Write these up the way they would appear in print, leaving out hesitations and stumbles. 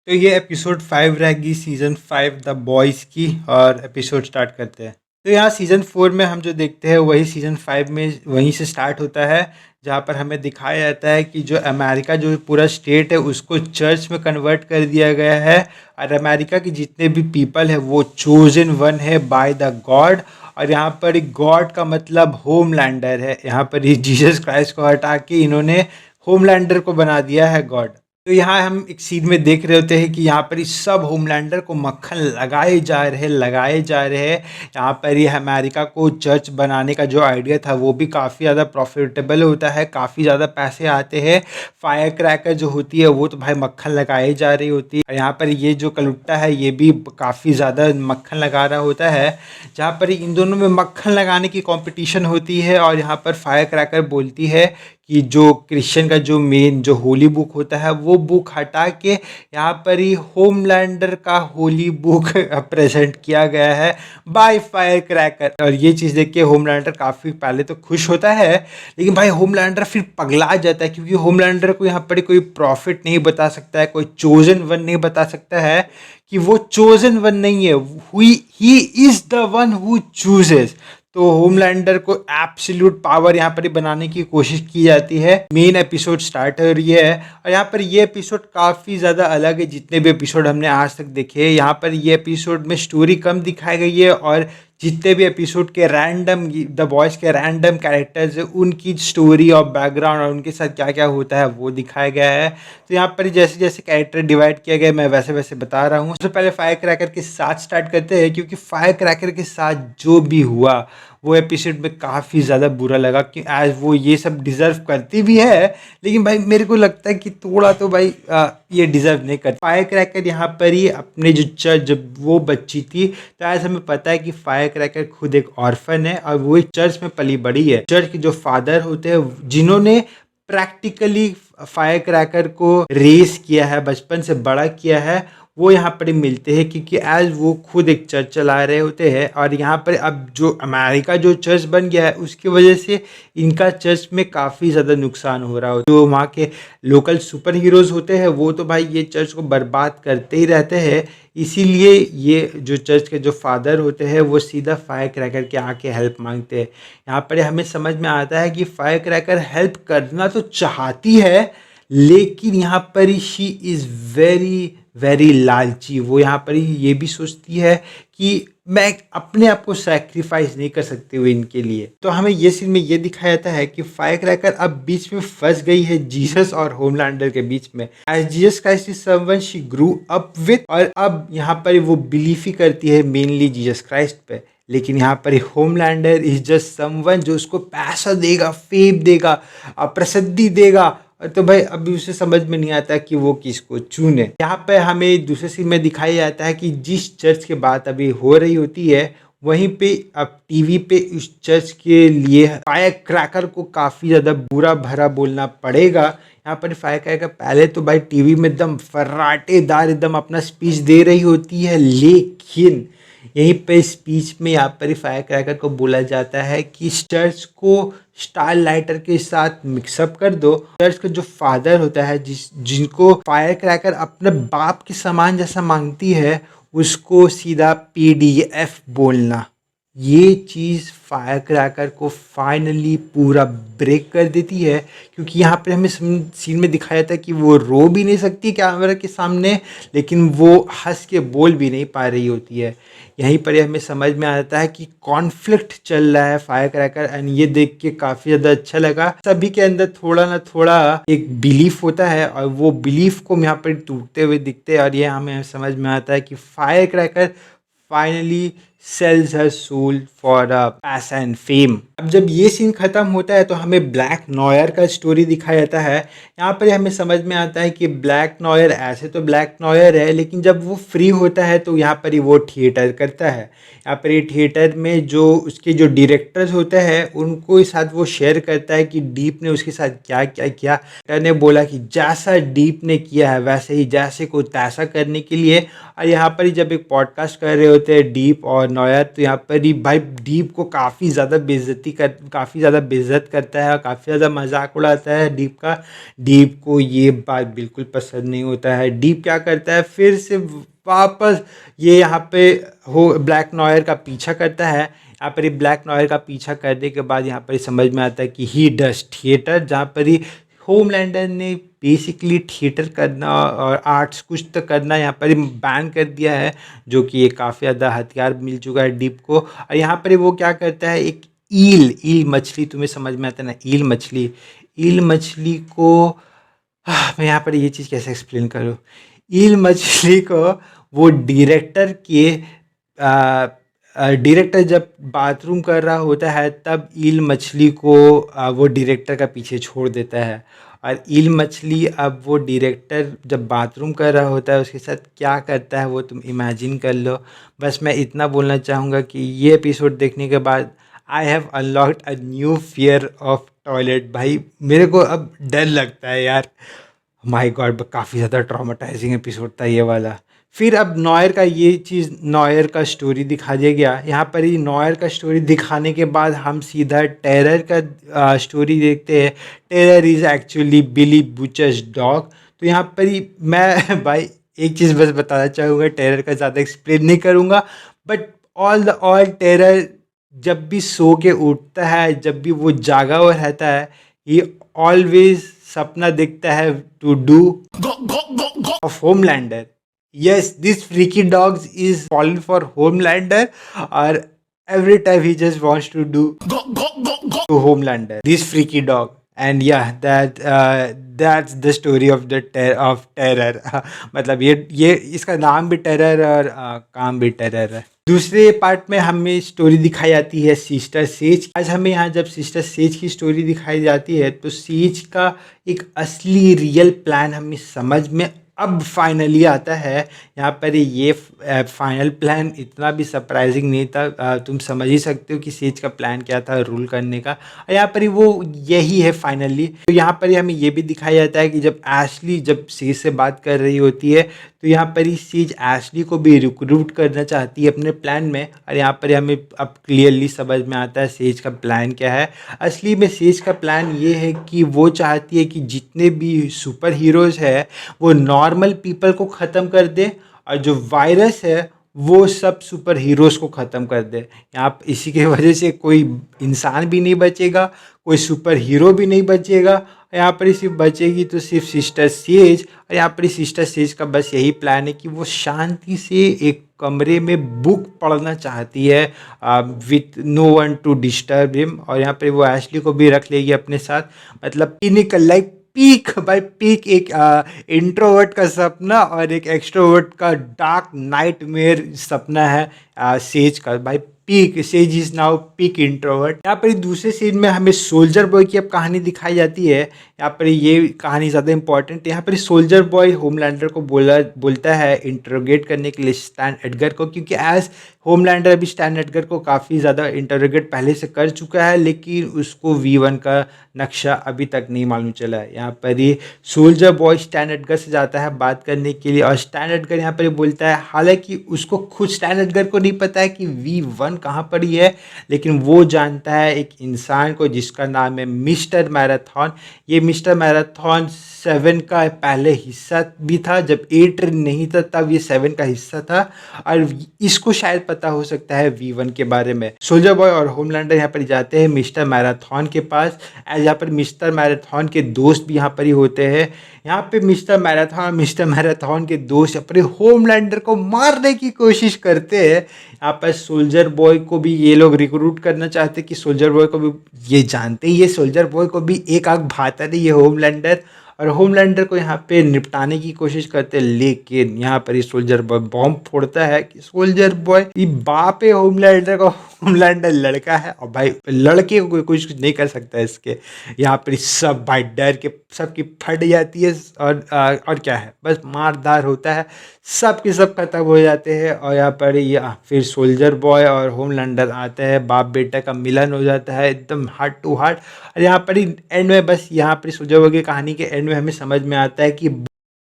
तो ये एपिसोड 5 रहेगी सीज़न 5 द बॉयज़ की और एपिसोड स्टार्ट करते हैं। तो यहाँ सीज़न 4 में हम जो देखते हैं वही सीज़न 5 में वहीं से स्टार्ट होता है, जहाँ पर हमें दिखाया जाता है कि जो अमेरिका जो पूरा स्टेट है उसको चर्च में कन्वर्ट कर दिया गया है और अमेरिका के जितने भी पीपल है वो चोजन वन है बाय द गॉड। और यहाँ पर गॉड का मतलब होमलैंडर है। यहाँ पर ये जीसस क्राइस्ट को हटा के इन्होंने होमलैंडर को बना दिया है गॉड। तो यहाँ हम एक सीन में देख रहे होते हैं कि यहाँ पर इस सब होमलैंडर को मक्खन लगाए जा रहे हैं। यहाँ पर ये अमेरिका को चर्च बनाने का जो आइडिया था वो भी काफ़ी ज़्यादा प्रॉफिटेबल होता है, काफ़ी ज़्यादा पैसे आते हैं। फायर क्रैकर जो होती है वो तो भाई मक्खन लगाई जा रही होती है। यहाँ पर ये जो कलुट्टा है ये भी काफ़ी ज़्यादा मक्खन लगा रहा होता है। जहाँ पर इन दोनों में मक्खन लगाने की कंपटीशन होती है और यहाँ पर फायर क्रैकर बोलती है कि जो क्रिश्चियन का जो मेन जो होली बुक होता है वो बुक हटा के यहाँ पर ही होमलैंडर का होली बुक प्रेजेंट किया गया है बाय फायर क्रैकर। और ये चीज़ देख के होमलैंडर काफ़ी पहले तो खुश होता है, लेकिन भाई होमलैंडर फिर पगला जाता है क्योंकि होमलैंडर को यहाँ पर कोई प्रॉफिट नहीं बता सकता है, कोई चोजन वन नहीं बता सकता है कि वो चोजन वन नहीं है, he is the one who chooses. तो होमलैंडर को एब्सोल्यूट पावर यहाँ पर ही बनाने की कोशिश की जाती है। मेन एपिसोड स्टार्ट हो रही है और यहाँ पर ये एपिसोड काफ़ी ज़्यादा अलग है जितने भी एपिसोड हमने आज तक देखे हैं। यहाँ पर ये एपिसोड में स्टोरी कम दिखाई गई है और जितने भी एपिसोड के रैंडम द बॉयज़ के रैंडम कैरेक्टर्स है उनकी स्टोरी और बैकग्राउंड और उनके साथ क्या क्या होता है वो दिखाया गया है। तो यहाँ पर जैसे जैसे कैरेक्टर डिवाइड किया गया मैं वैसे वैसे बता रहा हूँ। सबसे पहले फायर क्रैकर के साथ स्टार्ट करते हैं क्योंकि फायर क्रैकर के साथ जो भी हुआ वो एपिसोड में काफ़ी ज़्यादा बुरा लगा कि आज वो ये सब डिज़र्व करती भी है, लेकिन भाई मेरे को लगता है कि थोड़ा तो भाई ये डिज़र्व नहीं करती। फायर क्रैकर यहाँ पर ही अपने जो चर्च जब वो बच्ची थी तो आज हमें पता है कि फायर क्रैकर खुद एक ऑर्फन है और वो एक चर्च में पली बड़ी है। चर्च के जो फादर होते हैं जिन्होंने प्रैक्टिकली फायर क्रैकर को रेस किया है, बचपन से बड़ा किया है, वो यहाँ पर मिलते हैं क्योंकि एज वो खुद एक चर्च चला रहे होते हैं। और यहाँ पर अब जो अमेरिका जो चर्च बन गया है उसकी वजह से इनका चर्च में काफ़ी ज़्यादा नुकसान हो रहा होता है। जो वहाँ के लोकल सुपर हीरोज़ होते हैं वो तो भाई ये चर्च को बर्बाद करते ही रहते हैं, इसीलिए ये जो चर्च के जो फादर होते हैं वो सीधा फायर क्रैकर के आके हेल्प मांगते हैं। यहाँ पर हमें समझ में आता है कि फायर क्रैकर हेल्प करना तो चाहती है, लेकिन यहाँ पर शी इज़ वेरी वेरी लालची। वो यहाँ पर ये भी सोचती है कि मैं अपने आप को सैक्रिफाइस नहीं कर सकती हुई इनके लिए। तो हमें ये सीन में ये दिखाया जाता है कि फायर क्रैकर अब बीच में फंस गई है जीसस और होमलैंडर के बीच में। As Jesus Christ is someone she grew up with, और अब यहाँ पर वो बिलीव ही करती है मेनली जीसस क्राइस्ट पे। लेकिन यहाँ पर होमलैंडर इज जस्ट समवन जो उसको पैसा देगा, फेम देगा, प्रसिद्धि देगा। तो भाई अभी उसे समझ में नहीं आता कि वो किसको चुने। यहाँ पे हमें दूसरे सीन में दिखाया जाता है कि जिस चर्च की बात अभी हो रही होती है वहीं पे अब टीवी पे उस चर्च के लिए फायर क्रैकर को काफ़ी ज़्यादा बुरा भरा बोलना पड़ेगा। यहाँ पर फायर क्रैकर पहले तो भाई टीवी में एकदम फर्राटेदार एकदम अपना स्पीच दे रही होती है, लेकिन यहीं पे स्पीच में यहाँ पर फायर क्रैकर को बोला जाता है कि इस चर्च को स्टार लाइटर के साथ मिक्सअप कर दो। चर्च का जो फादर होता है जिनको फायर क्रैकर अपने बाप के समान जैसा मांगती है उसको सीधा पीडीएफ बोलना। ये चीज़ फायर क्रैकर को फाइनली पूरा ब्रेक कर देती है क्योंकि यहाँ पे हमें सीन में दिखाया था कि वो रो भी नहीं सकती कैमरा के सामने, लेकिन वो हंस के बोल भी नहीं पा रही होती है। यहीं पर हमें समझ में आता है कि कॉन्फ्लिक्ट चल रहा है फायर क्रैकर, एंड ये देख के काफ़ी ज़्यादा अच्छा लगा। सभी के अंदर थोड़ा ना थोड़ा एक बिलीफ होता है और वो बिलीफ को यहाँ पर टूटते हुए दिखते हैं और ये हमें समझ में आता है कि fire cracker finally sells her soul for a पैसा एंड फेम। अब जब ये सीन खत्म होता है तो हमें ब्लैक नॉयर का स्टोरी दिखाया जाता है। यहाँ पर हमें समझ में आता है कि ब्लैक नॉयर ऐसे तो ब्लैक नॉयर है, लेकिन जब वो फ्री होता है तो यहाँ पर ही वो थिएटर करता है। यहाँ पर ये थिएटर में जो उसके जो डायरेक्टर्स होते हैं उनको साथ वो शेयर करता है कि डीप ने उसके साथ क्या क्या किया। ने बोला कि जैसा डीप ने किया है वैसे ही जैसे को तैसा करने के लिए। और यहाँ पर ही जब एक पॉडकास्ट कर रहे होते हैं डीप और नॉयर तो यहाँ पर ही भाई डीप को काफ़ी ज़्यादा बेइज्जत करता है और काफ़ी ज़्यादा मजाक उड़ाता है डीप का। डीप को ये बात बिल्कुल पसंद नहीं होता है। डीप क्या करता है, फिर से वापस ये यहाँ पे हो ब्लैक नॉयर का पीछा करता है। यहाँ पर ही ब्लैक नॉयर का पीछा करने के बाद यहाँ पर ही समझ में आता है कि ही डज थिएटर, जहाँ पर ही होमलैंडर ने बेसिकली थिएटर करना और आर्ट्स कुछ तो करना यहाँ पर ही बैन कर दिया है, जो कि ये काफ़ी ज़्यादा हथियार मिल चुका है डीप को। और यहाँ पर ही वो क्या करता है, एक ईल मछली, तुम्हें समझ में आता है ना, ईल मछली को मैं यहाँ पर ये चीज़ कैसे एक्सप्लेन करूँ। ईल मछली को वो डायरेक्टर जब बाथरूम कर रहा होता है तब ईल मछली को वो डायरेक्टर का पीछे छोड़ देता है। और ईल मछली अब वो डायरेक्टर जब बाथरूम कर रहा होता है उसके साथ क्या करता है वो तुम इमेजिन कर लो। बस मैं इतना बोलना चाहूँगा कि ये एपिसोड देखने के बाद I have unlocked a new fear of toilet. भाई मेरे को अब डर लगता है यार। माय गॉड, काफ़ी ज़्यादा ट्रॉमेटाइजिंग एपिसोड था ये वाला। फिर अब नॉयर का स्टोरी दिखा दिया गया। यहाँ पर ही नॉयर का स्टोरी दिखाने के बाद हम सीधा टेरर का स्टोरी देखते हैं। Terror is actually Billy Butcher's dog. तो यहाँ पर ही मैं भाई एक चीज़ बस बताना चाहूँगा, टेरर का ज़्यादा एक्सप्लेन नहीं करूँगा, बट ऑल टेरर जब भी सो के उठता है, जब भी वो जागा हुआ रहता है, ही ऑलवेज सपना देखता है to do of Homelander. Yes, this freaky dogs is fallen for Homelander और every time he just wants to do to Homelander, this freaky dog. And yeah, that's the story of the terror मतलब ये इसका नाम भी terror और काम भी terror है। दूसरे पार्ट में हमें स्टोरी दिखाई जाती है सिस्टर सेज। आज हमें यहाँ जब सिस्टर सेज की स्टोरी दिखाई जाती है तो सेज का एक असली रियल प्लान हमें समझ में अब फाइनली आता है। यहाँ पर ये फाइनल प्लान इतना भी सरप्राइजिंग नहीं था। तुम समझ ही सकते हो कि सेज का प्लान क्या था रूल करने का, और यहाँ पर ही वो यही है फाइनली। तो यहाँ पर ही हमें ये भी दिखाया जाता है कि जब एशली जब सेज से बात कर रही होती है तो यहाँ पर ही सेज एशली को भी रिक्रूट करना चाहती है अपने प्लान में। और यहाँ पर हमें अब क्लियरली समझ में आता है सेज का प्लान क्या है। असली में सेज का प्लान ये है कि वो चाहती है कि जितने भी सुपर हीरोज़ है वो नॉर्मल पीपल को ख़त्म कर दे, और जो वायरस है वो सब सुपर हीरोज़ को ख़त्म कर दे। यहाँ इसी की वजह से कोई इंसान भी नहीं बचेगा, कोई सुपर हीरो भी नहीं बचेगा। यहाँ पर सिर्फ बचेगी तो सिर्फ सिस्टर सेज। और यहाँ पर सिस्टर सेज का बस यही प्लान है कि वो शांति से एक कमरे में बुक पढ़ना चाहती है with no one to disturb him. और यहाँ पर वो एशली को भी रख लेगी अपने साथ। मतलब पिनिकल लाइक पीक एक इंट्रोवर्ट का सपना और एक एक्सट्रोवर्ट का डार्क नाइटमेयर सपना है सेज का। भाई peak, says is now peak introvert. यहाँ पर दूसरे सीन में हमें सोल्जर बॉय की अब कहानी दिखाई जाती है। यहाँ पर ये कहानी ज़्यादा इंपॉर्टेंट है। यहाँ पर सोल्जर बॉय होमलैंडर को बोलता है इंटरोगेट करने के लिए स्टैन एडगर को, क्योंकि एज होमलैंडर अभी स्टैन एडगर को काफ़ी ज़्यादा इंटरोगेट पहले से कर चुका है, लेकिन उसको V1 का नक्शा अभी तक नहीं मालूम चला है। यहाँ पर ये सोल्जर बॉय स्टैन एडगर से जाता है बात करने के लिए, और स्टैन एडगर यहाँ पर बोलता है, हालांकि उसको खुद स्टैन एडगर को नहीं पता है कि V1 कहाँ पर ही है, लेकिन वो जानता है एक इंसान को जिसका नाम है मिस्टर मैराथन। ये मिस्टर मैराथन 7 का पहले हिस्सा भी था, जब 8 नहीं था तब ये 7 का हिस्सा था, और इसको शायद पता हो सकता है V1 के बारे में। सोल्जर बॉय और होमलैंडर यहाँ पर जाते हैं मिस्टर मैराथन के पास। एज यहाँ पर मिस्टर मैराथन के दोस्त भी यहाँ पर ही होते हैं। यहाँ पे मिस्टर मैराथन के दोस्त अपने होमलैंडर को मारने की कोशिश करते हैं। यहाँ पर सोल्जर बॉय को भी ये लोग रिक्रूट करना चाहते कि सोल्जर बॉय को भी, ये जानते ही ये सोल्जर बॉय को भी एक आग भाता नहीं ये होमलैंडर, और होमलैंडर को यहाँ पे निपटाने की कोशिश करते हैं। लेकिन यहाँ पर ही सोल्जर बॉय बॉम्ब फोड़ता है कि सोल्जर बॉय ये बाप है होमलैंडर को, होमलैंडर लड़का है और भाई लड़के को कुछ नहीं कर सकता है इसके। यहाँ पर सब भाई डर के सबकी फट जाती है, और क्या है बस मारदार होता है, सब के सब खत्म हो जाते हैं। और यहाँ पर फिर सोल्जर बॉय और होमलैंडर आते हैं, बाप बेटा का मिलन हो जाता है एकदम हार्ट टू हार्ट। और यहाँ पर ही एंड में, बस यहाँ पर सोल्जर बॉय की कहानी के एंड में हमें समझ में आता है कि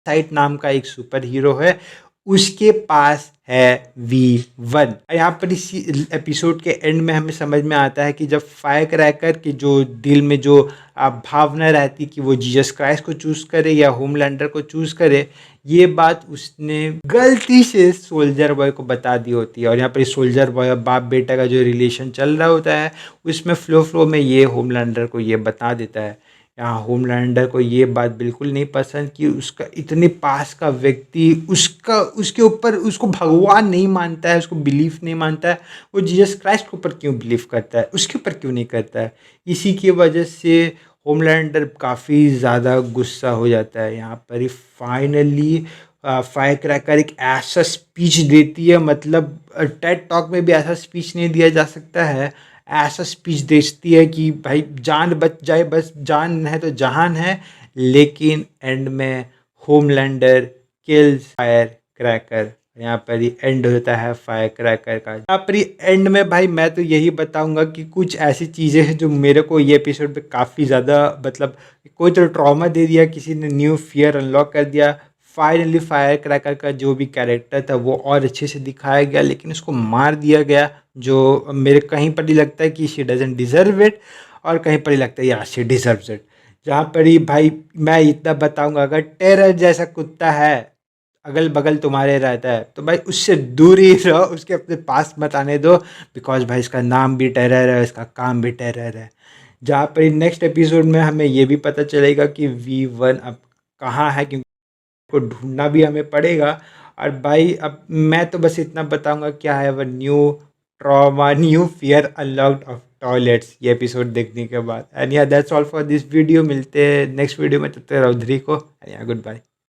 साइट नाम का एक सुपर हीरो है, उसके पास है V1। यहाँ पर इसी एपिसोड के एंड में हमें समझ में आता है कि जब फायर क्रैकर के जो दिल में जो भावना रहती कि वो जीसस क्राइस्ट को चूज़ करे या होमलैंडर को चूज़ करे, ये बात उसने गलती से सोल्जर बॉय को बता दी होती है। और यहाँ पर सोल्जर बॉय और बाप बेटा का जो रिलेशन चल रहा होता है उसमें फ्लो में ये होमलैंडर को ये बता देता है। यहाँ होमलैंडर को ये बात बिल्कुल नहीं पसंद कि उसका इतने पास का व्यक्ति उसके ऊपर उसको भगवान नहीं मानता है, उसको बिलीफ नहीं मानता है, वो जीसस क्राइस्ट के ऊपर क्यों बिलीव करता है, उसके ऊपर क्यों नहीं करता है। इसी की वजह से होमलैंडर काफ़ी ज़्यादा गुस्सा हो जाता है। यहाँ पर ही फाइनली फायर क्रैकर एक ऐसा स्पीच देती है, मतलब टेड टॉक में भी ऐसा स्पीच नहीं दिया जा सकता है, ऐसा स्पीच देती है कि भाई जान बच जाए, बस जान है तो जहान है। लेकिन एंड में होमलैंडर किल्स फायर क्रैकर। यहाँ पर ही एंड होता है फायर क्रैकर का। यहाँ पर ही एंड में भाई मैं तो यही बताऊंगा कि कुछ ऐसी चीज़ें हैं जो मेरे को ये एपिसोड पे काफ़ी ज़्यादा मतलब कोई तो ट्रॉमा दे दिया, किसी ने न्यू फियर अनलॉक कर दिया। फाइनली फायर क्रैकर का जो भी कैरेक्टर था वो और अच्छे से दिखाया गया, लेकिन उसको मार दिया गया, जो मेरे कहीं पर ही लगता है कि शी डजंट डिज़र्व इट, और कहीं पर ही लगता है या शी डिज़र्व्स इट। जहाँ पर ही भाई मैं इतना बताऊंगा, अगर टेरर जैसा कुत्ता है अगल बगल तुम्हारे रहता है तो भाई उससे दूर ही रहो, उसके अपने पास मत आने दो, बिकॉज भाई इसका नाम भी टेरर है, इसका काम भी टेरर है। जहाँ पर नेक्स्ट एपिसोड में हमें ये भी पता चलेगा कि V1 अब कहाँ है, क्योंकि को ढूंढना भी हमें पड़ेगा। और भाई अब मैं तो बस इतना बताऊंगा क्या है वह new trauma, new fear unlocked of toilets ये एपिसोड देखने के बाद। एंड या that's all for this video. मिलते हैं नेक्स्ट वीडियो में, तब तक रौद्री को गुड बाय।